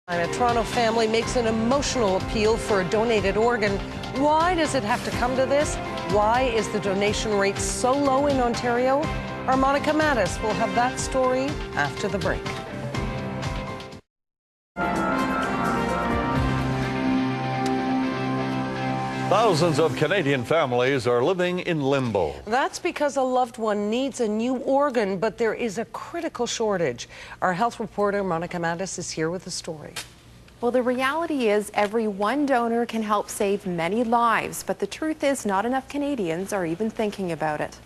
A Toronto family makes an emotional appeal for a donated organ. Why does it have to come to this? Why is the donation rate so low in Ontario? Our Monica Mattis will have that story after the break. Thousands of Canadian families are living in limbo. That's because a loved one needs a new organ, but there is a critical shortage. Our health reporter, Monica Mattis, is here with the story. Well, the reality is every one donor can help save many lives, but the truth is not enough Canadians are even thinking about it.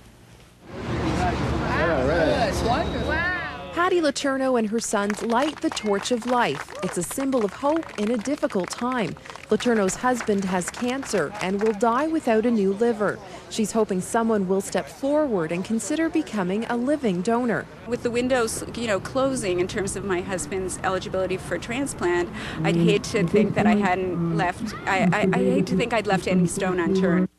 Patty Letourneau and her sons light the torch of life. It's a symbol of hope in a difficult time. Letourneau's husband has cancer and will die without a new liver. She's hoping someone will step forward and consider becoming a living donor. With the windows, closing in terms of my husband's eligibility for transplant, I'd hate to think that I hadn't left. I hate to think I'd left any stone unturned.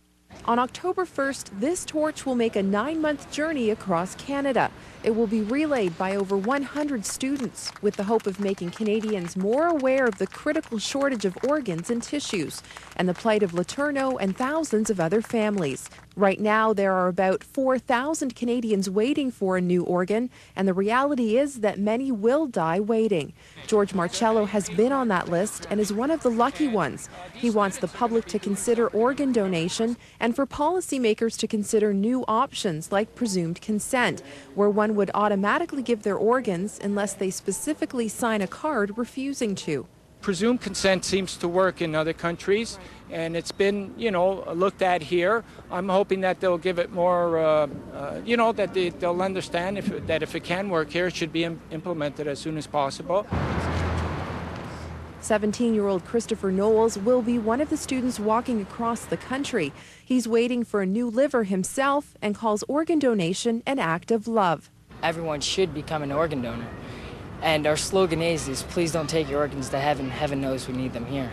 On October 1st, this torch will make a 9-month journey across Canada. It will be relayed by over 100 students with the hope of making Canadians more aware of the critical shortage of organs and tissues and the plight of Letourneau and thousands of other families. Right now, there are about 4,000 Canadians waiting for a new organ, and the reality is that many will die waiting. George Marcello has been on that list and is one of the lucky ones. He wants the public to consider organ donation and for policymakers to consider new options like presumed consent, where one would automatically give their organs unless they specifically sign a card refusing to. Presumed consent seems to work in other countries, and it's been, looked at here. I'm hoping that they'll give it more, that they'll understand that if it can work here, it should be implemented as soon as possible. 17-year-old Christopher Knowles will be one of the students walking across the country. He's waiting for a new liver himself and calls organ donation an act of love. Everyone should become an organ donor. And our slogan is please don't take your organs to heaven. Heaven knows we need them here.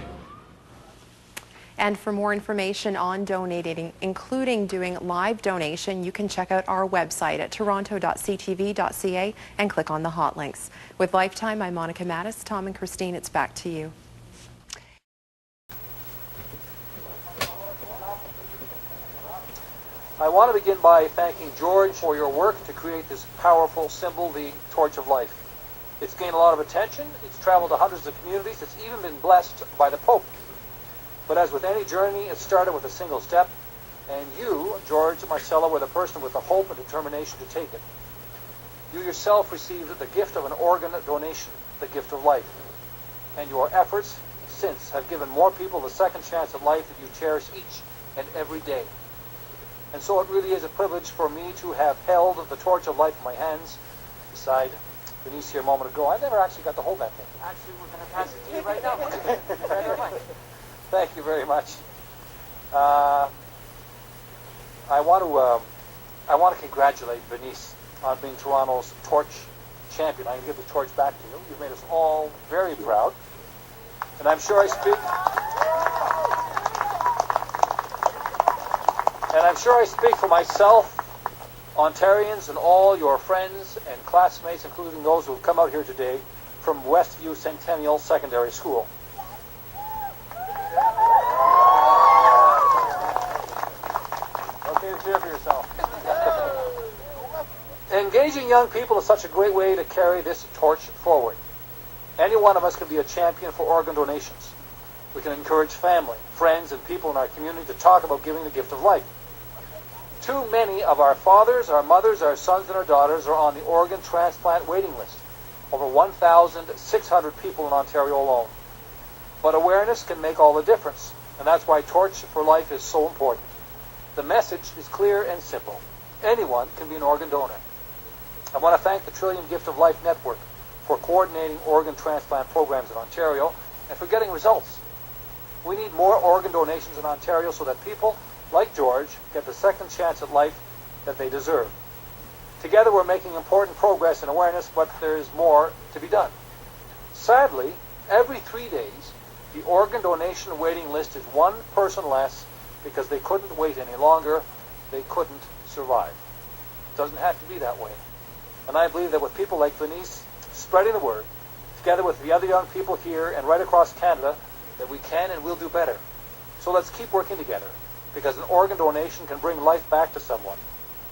And for more information on donating, including doing live donation, you can check out our website at toronto.ctv.ca and click on the hot links. With Lifetime, I'm Monica Mattis. Tom and Christine, it's back to you. I want to begin by thanking George for your work to create this powerful symbol, the Torch of Life. It's gained a lot of attention, it's traveled to hundreds of communities, it's even been blessed by the Pope. But as with any journey, it started with a single step, and you, George Marcello, were the person with the hope and determination to take it. You yourself received the gift of an organ donation, the gift of life. And your efforts since have given more people the second chance at life that you cherish each and every day. And so it really is a privilege for me to have held the torch of life in my hands beside Denise here a moment ago. I never actually got to hold that thing. Actually, we're going to pass it to you right now. Thank you very much. I want to congratulate Denise on being Toronto's torch champion. I can give the torch back to you. You've made us all very proud. And I'm sure I speak for myself, Ontarians, and all your friends and classmates, including those who have come out here today from Westview Centennial Secondary School. Okay to cheer for yourself. Engaging young people is such a great way to carry this torch forward. Any one of us can be a champion for organ donations. We can encourage family, friends, and people in our community to talk about giving the gift of life. Too many of our fathers, our mothers, our sons, and our daughters are on the organ transplant waiting list. Over 1,600 people in Ontario alone. But awareness can make all the difference, and that's why Torch for Life is so important. The message is clear and simple. Anyone can be an organ donor. I want to thank the Trillium Gift of Life Network for coordinating organ transplant programs in Ontario and for getting results. We need more organ donations in Ontario so that people like George get the second chance at life that they deserve. Together we're making important progress in awareness, but there's more to be done. Sadly, every 3 days, the organ donation waiting list is one person less because they couldn't wait any longer, they couldn't survive. It doesn't have to be that way. And I believe that with people like Denise spreading the word, together with the other young people here and right across Canada, that we can and will do better. So let's keep working together, because an organ donation can bring life back to someone.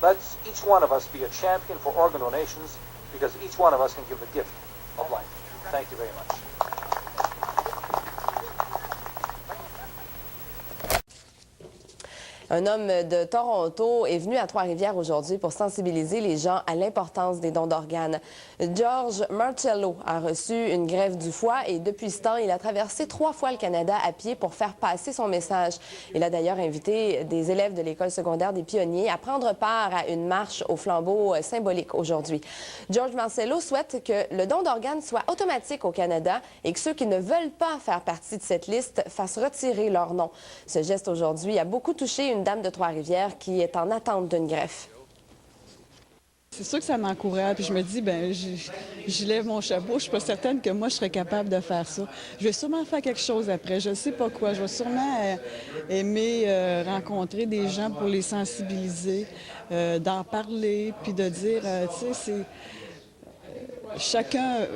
Let's each one of us be a champion for organ donations, because each one of us can give the gift of life. Thank you very much. Un homme de Toronto est venu à Trois-Rivières aujourd'hui pour sensibiliser les gens à l'importance des dons d'organes. George Marcello a reçu une greffe du foie et depuis ce temps, il a traversé 3 fois le Canada à pied pour faire passer son message. Il a d'ailleurs invité des élèves de l'école secondaire des Pionniers à prendre part à une marche au flambeau symbolique aujourd'hui. George Marcello souhaite que le don d'organes soit automatique au Canada et que ceux qui ne veulent pas faire partie de cette liste fassent retirer leur nom. Ce geste aujourd'hui a beaucoup touché une dame de Trois-Rivières qui est en attente d'une greffe. C'est sûr que ça m'encourage. Puis je me dis, ben, je lève mon chapeau. Je suis pas certaine que moi, je serais capable de faire ça. Je vais sûrement faire quelque chose après. Je ne sais pas quoi. Je vais sûrement aimer rencontrer des gens pour les sensibiliser, d'en parler, puis de dire, tu sais, chacun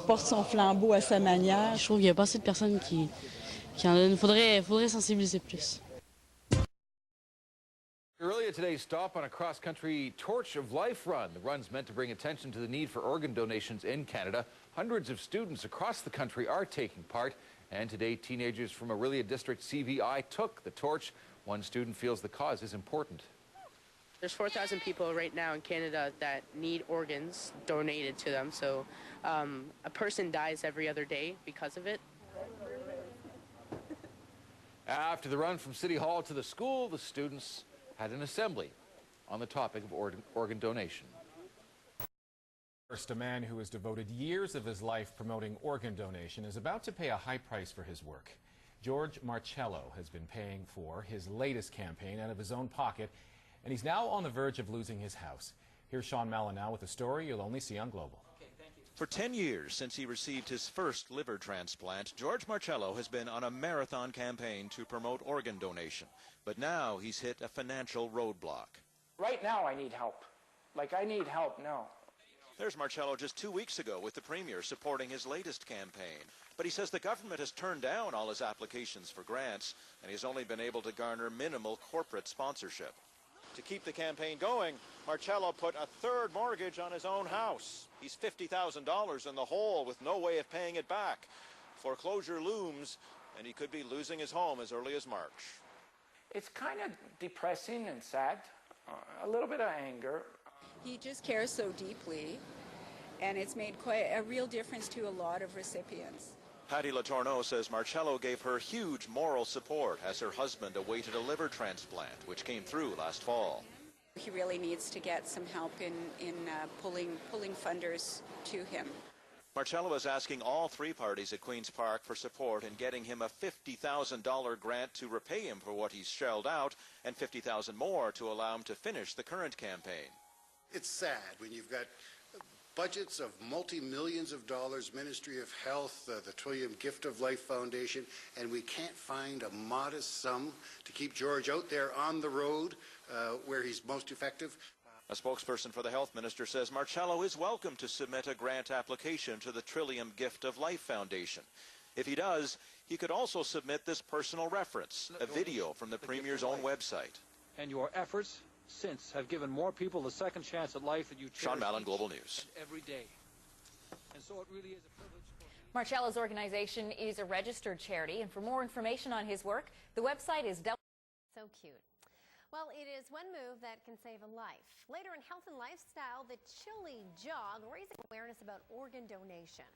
porte son flambeau à sa manière. Je trouve qu'il n'y a pas assez de personnes qui en donnent. Faudrait sensibiliser plus. Earlier today, stop on a cross-country Torch of Life run. The run's meant to bring attention to the need for organ donations in Canada. Hundreds of students across the country are taking part. And today, teenagers from Orillia District CVI took the torch. One student feels the cause is important. There's 4,000 people right now in Canada that need organs donated to them. So a person dies every other day because of it. After the run from City Hall to the school, the students had an assembly on the topic of organ donation. First, a man who has devoted years of his life promoting organ donation is about to pay a high price for his work. George Marcello has been paying for his latest campaign out of his own pocket, and he's now on the verge of losing his house. Here's Sean Mallon now with a story you'll only see on Global. For 10 years since he received his first liver transplant, George Marcello has been on a marathon campaign to promote organ donation. But now he's hit a financial roadblock. Right now I need help. I need help now. There's Marcello just 2 weeks ago with the Premier supporting his latest campaign. But he says the government has turned down all his applications for grants, and he's only been able to garner minimal corporate sponsorship. To keep the campaign going, Marcello put a third mortgage on his own house. He's $50,000 in the hole with no way of paying it back. Foreclosure looms, and he could be losing his home as early as March. It's kind of depressing and sad, a little bit of anger. He just cares so deeply, and it's made quite a real difference to a lot of recipients. Patty Letourneau says Marcello gave her huge moral support as her husband awaited a liver transplant, which came through last fall. He really needs to get some help in pulling funders to him. Marcello is asking all 3 parties at Queen's Park for support in getting him a $50,000 grant to repay him for what he's shelled out and $50,000 more to allow him to finish the current campaign. It's sad when you've got budgets of multi-millions of dollars, Ministry of Health, the Trillium Gift of Life Foundation, and we can't find a modest sum to keep George out there on the road where he's most effective. A spokesperson for the health minister says Marcello is welcome to submit a grant application to the Trillium Gift of Life Foundation. If he does, he could also submit this personal reference, a video from the Premier's own website. And your efforts since have given more people the second chance at life that you cherish. Sean Mallon, Global News. Every day. And so it really is a privilege. Marcello's organization is a registered charity, and for more information on his work, the website is So cute. Well, it is one move that can save a life. Later in Health and Lifestyle, the Chili Jog, raising awareness about organ donation.